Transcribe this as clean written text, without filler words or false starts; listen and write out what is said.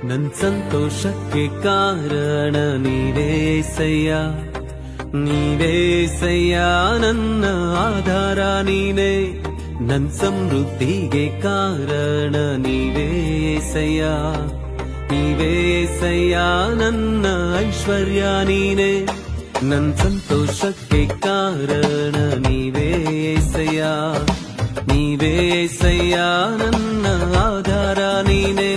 ನನ್ ಸಂತೋಷಕ್ಕೆ ಕಾರಣ ನೀವೇಸಯ್ಯ, ನೀವೇಸಯ್ಯ ನನ್ನ ಆಧಾರ ನೀನೇ. ನನ್ ಸಮೃದ್ಧಿಗೆ ಕಾರಣ ನೀವೇಸಯ್ಯ, ನೀವೇಸಯ್ಯ ನನ್ನ ಐಶ್ವರ್ಯ ನೀನೇ. ನನ್ ಸಂತೋಷಕ್ಕೆ ಕಾರಣ ನೀವೇಸಯ್ಯ, ನೀವೇಸಯ್ಯ ನನ್ನ ಆಧಾರ ನೀನೇ.